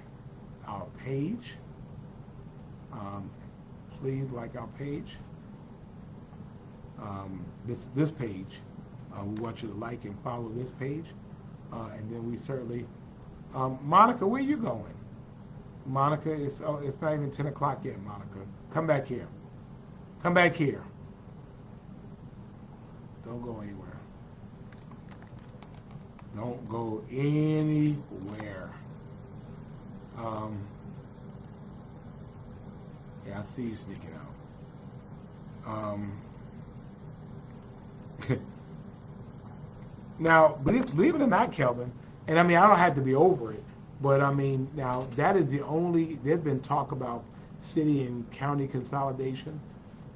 our page. Um, please like our page. This page. We want you to like and follow this page. And then we certainly, Monica, where are you going? Monica, it's not even 10 o'clock yet, Monica. Come back here. Come back here. Don't go anywhere. Don't go anywhere. Yeah, I see you sneaking out. Now, believe it or not, Kelvin, and I mean, I don't have to be over it, but I mean, now that is the only, there's been talk about city and county consolidation,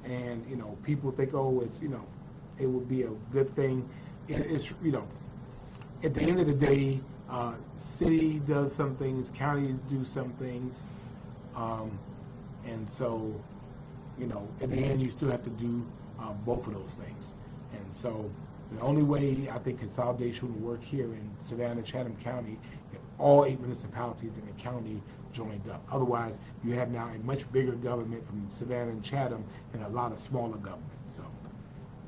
and, you know, people think, oh, it's, you know, it would be a good thing. It's, you know, at the end of the day, city does some things, counties do some things, and so, you know, at the end, you still have to do both of those things. And so the only way I think consolidation will work here in Savannah, Chatham County, if all 8 municipalities in the county joined up. Otherwise, you have now a much bigger government from Savannah and Chatham and a lot of smaller governments. So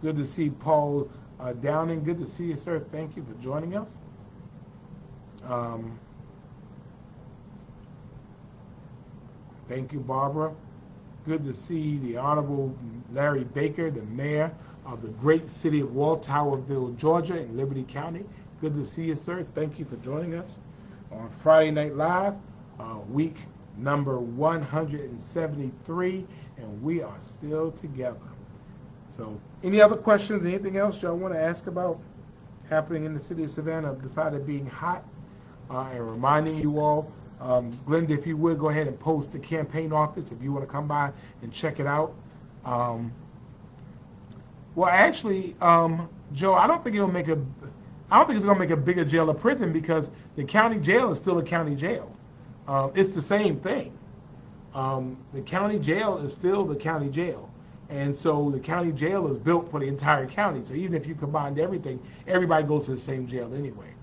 good to see Paul Downing. Good to see you, sir. Thank you for joining us. Thank you, Barbara. Good to see the Honorable Larry Baker, the mayor of the great city of Waltowerville, Georgia, in Liberty County. Good to see you, sir. Thank you for joining us on Friday Night Live, week number 173, and we are still together. So, any other questions, anything else y'all want to ask about happening in the city of Savannah besides it being hot? And reminding you all, Glenda, if you would, go ahead and post the campaign office if you want to come by and check it out. Well, actually, Joe, I don't think it's going to make a bigger jail or prison because the county jail is still a county jail. It's the same thing. The county jail is still the county jail. And so the county jail is built for the entire county. So even if you combined everything, everybody goes to the same jail anyway.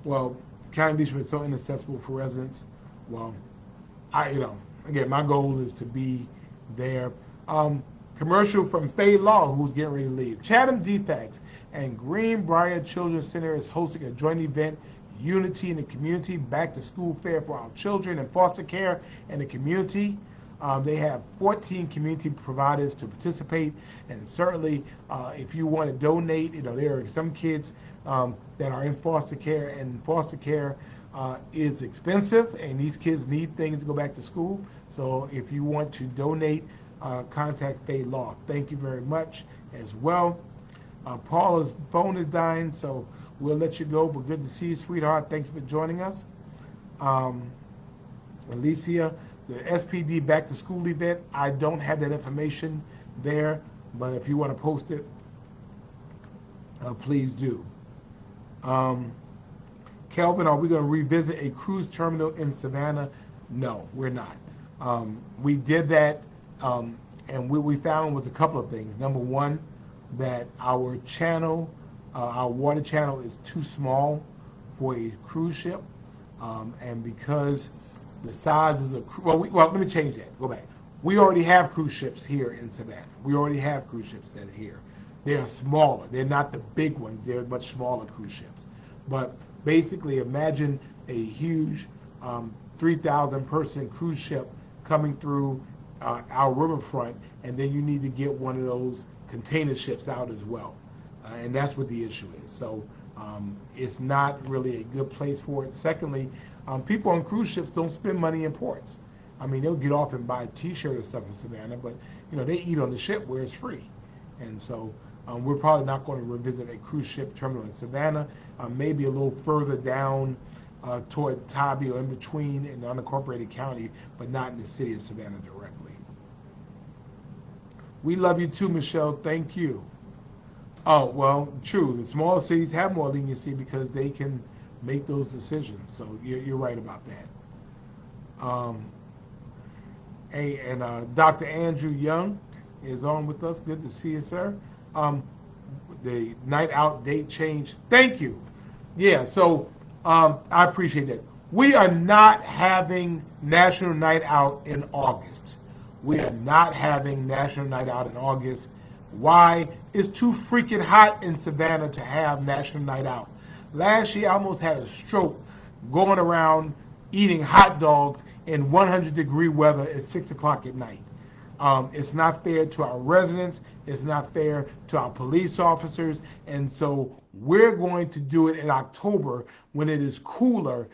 Well, County Beach is so inaccessible for residents. Well, again, my goal is to be there. Commercial from Faye Law, who's getting ready to leave. Chatham Defects and Greenbrier Children's Center is hosting a joint event, Unity in the Community, back to school fair for our children in foster care and the community. They have 14 community providers to participate, and certainly if you want to donate, there are some kids that are in foster care, and foster care is expensive, and these kids need things to go back to school. So if you want to donate, contact Faye Law. Thank you very much as well. Paula's phone is dying, so we'll let you go, but good to see you, sweetheart. Thank you for joining us. Alicia, the SPD back to school event, I don't have that information there, but if you want to post it, please do. Kelvin, are we going to revisit a cruise terminal in Savannah? No, we're not. We did that, and what we found was a couple of things. Number one, that our channel, our water channel is too small for a cruise ship, and because the size is well, let me change that. Go back. We already have cruise ships here in Savannah. We already have cruise ships that are here. They are smaller. They're not the big ones. They're much smaller cruise ships. But basically, imagine a huge 3,000 person cruise ship coming through our riverfront, and then you need to get one of those container ships out as well. And that's what the issue is. So it's not really a good place for it. Secondly, people on cruise ships don't spend money in ports. I mean, they'll get off and buy a T-shirt or stuff in Savannah, but they eat on the ship where it's free. And so we're probably not going to revisit a cruise ship terminal in Savannah. Maybe a little further down toward Tybee or in between in the unincorporated county, but not in the city of Savannah directly. We love you too, Michelle. Thank you. Oh, well, true. The smaller cities have more leniency because they can make those decisions. So you're right about that. And Dr. Andrew Young is on with us. Good to see you, sir. Um, the night out date change. Thank you. Yeah, so I appreciate that. We are not having National Night Out in August. We are not having National Night Out in August. Why? It's too freaking hot in Savannah to have National Night Out. Last year, I almost had a stroke going around eating hot dogs in 100-degree weather at 6 o'clock at night. It's not fair to our residents. It's not fair to our police officers. And so we're going to do it in October when it is cooler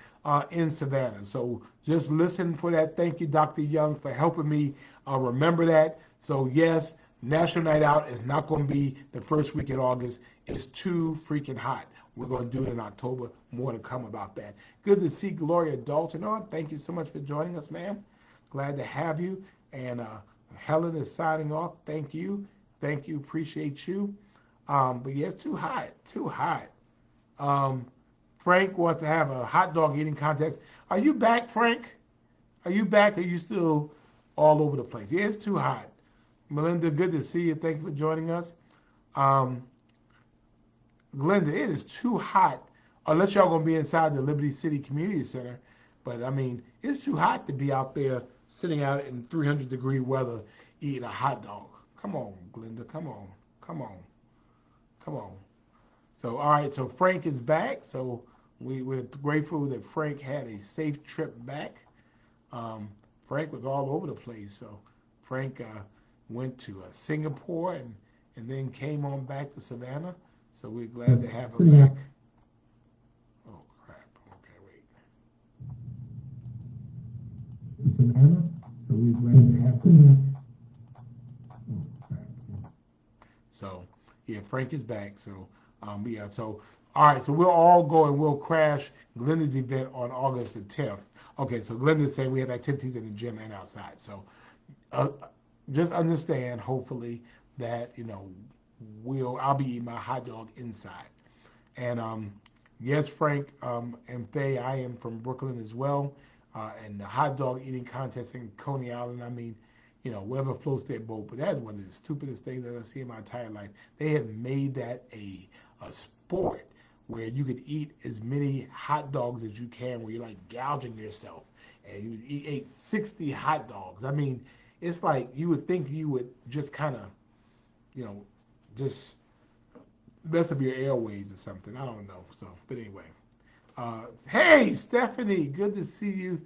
in Savannah. So just listen for that. Thank you, Dr. Young, for helping me remember that. So yes, National Night Out is not going to be the first week in August. It's too freaking hot. We're going to do it in October. More to come about that. Good to see Gloria Dalton on. Thank you so much for joining us, ma'am. Glad to have you. And Helen is signing off. Thank you. Thank you. Appreciate you. But yeah, it's too hot. Too hot. Frank wants to have a hot dog eating contest. Are you back, Frank? Are you back? Or are you still all over the place? Yeah, it's too hot. Melinda, good to see you. Thank you for joining us. Glenda, it is too hot. Unless y'all gonna be inside the Liberty City Community Center. But I mean, it's too hot to be out there sitting out in 300-degree weather eating a hot dog. Come on, Glenda. Come on. Come on. Come on. So, all right. So Frank is back. So we're grateful that Frank had a safe trip back. Frank was all over the place. So Frank went to Singapore and then came on back to Savannah. So we're glad to have him back. Oh, crap. Okay, wait. Savannah. So we're glad to have him back. Oh, crap. So, yeah, Frank is back. So, yeah, so, all right, so we'll all go and we'll crash Glenda's event on August the 10th. Okay, so Glenda's saying we have activities in the gym and outside. So, just understand, hopefully, that, I'll be eating my hot dog inside. And yes, Frank and Faye, I am from Brooklyn as well. And the hot dog eating contest in Coney Island, I mean, whoever floats their boat. But that's one of the stupidest things that I've seen in my entire life. They have made that a sport where you could eat as many hot dogs as you can, where you're like gouging yourself. And you ate 60 hot dogs. I mean, it's like you would think you would just kind of, just mess up your airways or something. I don't know. So, but anyway. Hey, Stephanie, good to see you.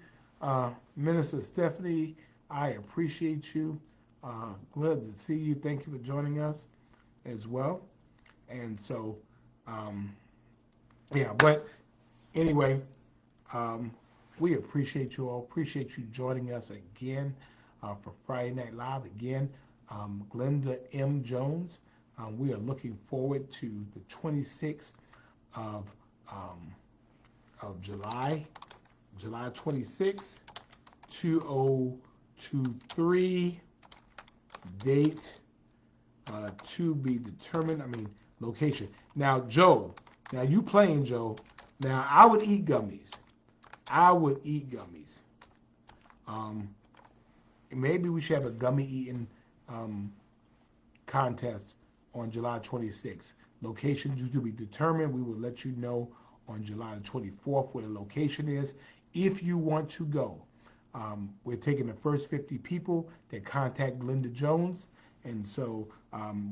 Minister Stephanie, I appreciate you. Glad to see you. Thank you for joining us as well. And so, yeah, but anyway, we appreciate you all. Appreciate you joining us again for Friday Night Live. Again, Glenda M. Jones. We are looking forward to the 26th of July 26th, 2023, date to be determined. I mean, location. Now, Joe, now you playing, Joe. Now, I would eat gummies. I would eat gummies. Maybe we should have a gummy eating contest on July 26th. Location to be determined. We will let you know on July the 24th where the location is. If you want to go, we're taking the first 50 people that contact Glenda Jones, and so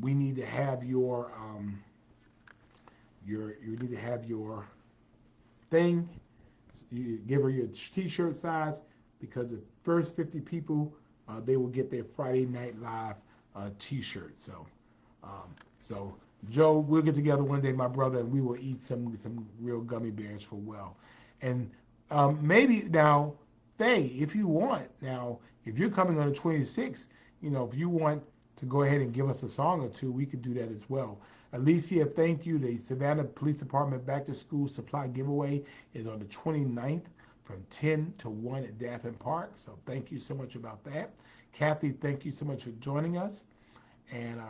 we need to have you need to have your thing. You give her your T-shirt size, because the first 50 people they will get their Friday Night Live T-shirt. So Joe, we'll get together one day, my brother, and we will eat some real gummy bears for well. And maybe now, Faye, if you want, now, if you're coming on the 26th, if you want to go ahead and give us a song or two, we could do that as well. Alicia, thank you. The Savannah Police Department Back to School Supply Giveaway is on the 29th from 10 to 1 at Daffin Park. So thank you so much about that. Kathy, thank you so much for joining us. And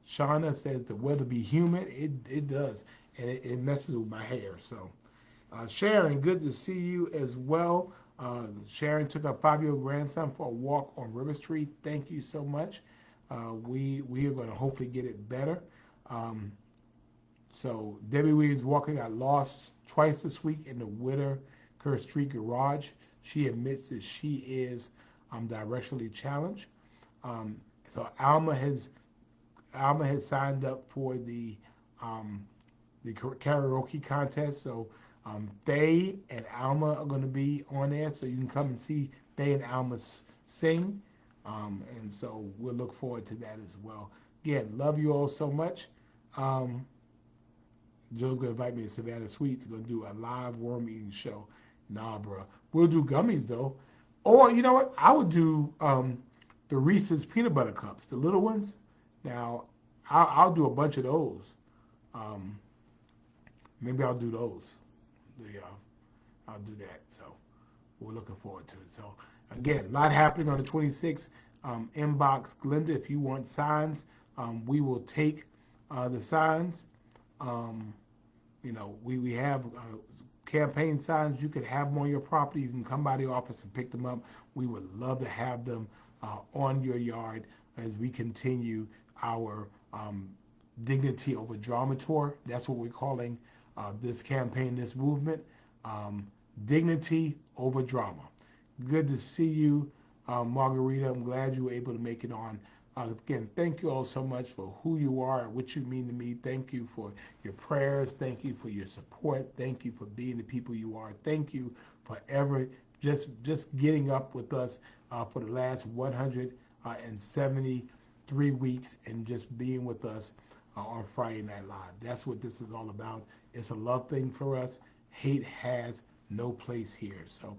Shauna says the weather be humid. It does, and it messes with my hair. So, Sharon, good to see you as well. Sharon took our 5-year-old grandson for a walk on River Street. Thank you so much. We are going to hopefully get it better. So Debbie Williams Walker got lost twice this week in the Whitaker Street garage. She admits that she is directionally challenged. So Alma has signed up for the karaoke contest. So Thay and Alma are going to be on there, so you can come and see Thay and Alma sing. And so we'll look forward to that as well. Again, love you all so much. Joe's going to invite me to Savannah Suites. We're going to do a live worm eating show. Nah, bro. We'll do gummies, though. Or, you know what? I would do the Reese's peanut butter cups, the little ones. Now, I'll do a bunch of those. Maybe I'll do those. I'll do that. So we're looking forward to it. So, again, a lot happening on the 26th. Inbox Glenda if you want signs. We will take the signs. We have campaign signs. You can have them on your property. You can come by the office and pick them up. We would love to have them on your yard as we continue our Dignity Over Drama tour. That's what we're calling this campaign, this movement. Dignity Over Drama. Good to see you, Margarita. I'm glad you were able to make it on. Again, thank you all so much for who you are and what you mean to me. Thank you for your prayers. Thank you for your support. Thank you for being the people you are. Thank you for ever just getting up with us for the last 173 weeks and just being with us on Friday Night Live. That's what this is all about. It's a love thing for us. Hate has no place here. So,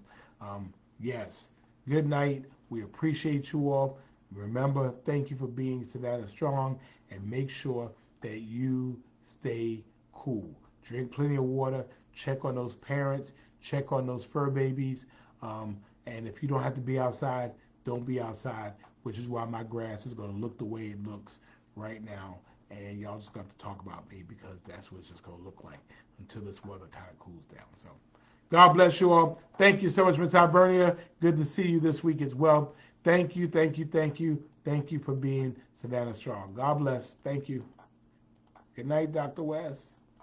yes, good night. We appreciate you all. Remember, thank you for being Savannah Strong, and make sure that you stay cool. Drink plenty of water. Check on those parents. Check on those fur babies. And if you don't have to be outside, don't be outside, which is why my grass is going to look the way it looks right now. And y'all just got to talk about me because that's what it's just going to look like until this weather kind of cools down. So God bless you all. Thank you so much, Ms. Alvernia. Good to see you this week as well. Thank you, thank you, thank you. Thank you for being Savannah Strong. God bless. Thank you. Good night, Dr. West.